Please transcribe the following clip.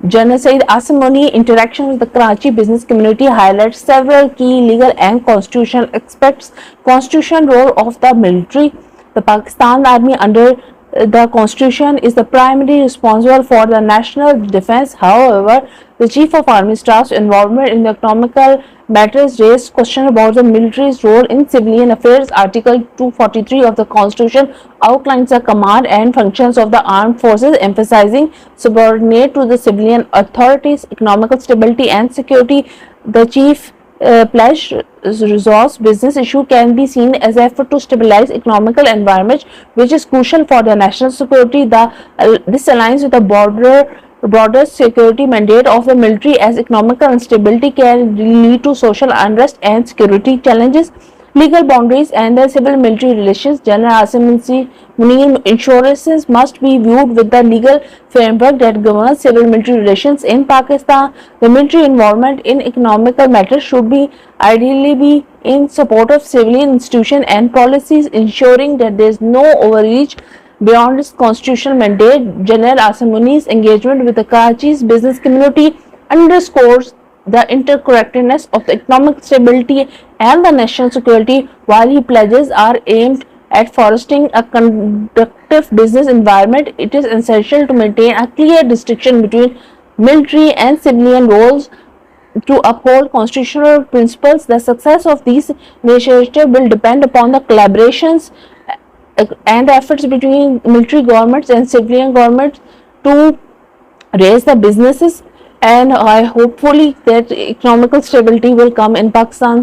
General Saeed Asim Munir interaction with the Karachi business community highlights several key legal and constitutional aspects. Constitution role of the military. The Pakistan Army under the Constitution is the primary responsible for the national defense. However, the Chief of Army Staff's involvement in the economical matters raised question about the military's role in civilian affairs. Article 243 of the Constitution outlines the command and functions of the armed forces, emphasizing subordinate to the civilian authorities, economical stability and security. The chief pledge resource business issue can be seen as an effort to stabilize economical environment, which is crucial for the national security. This aligns with the broader security mandate of the military, as economical instability can lead to social unrest and security challenges. Legal boundaries and the civil-military relations. General Asim Munir insurances must be viewed with the legal framework that governs civil-military relations in Pakistan. The military involvement in economical matters should ideally be in support of civilian institutions and policies, ensuring that there is no overreach beyond its constitutional mandate. General Asim Munir's engagement with the Karachi's business community underscores the interconnectedness of the economic stability and the national security. While his pledges are aimed at fostering a conducive business environment, it is essential to maintain a clear distinction between military and civilian roles to uphold constitutional principles. The success of these initiatives will depend upon the collaborations and efforts between military governments and civilian governments to raise the businesses, and I hopefully that economical stability will come in Pakistan.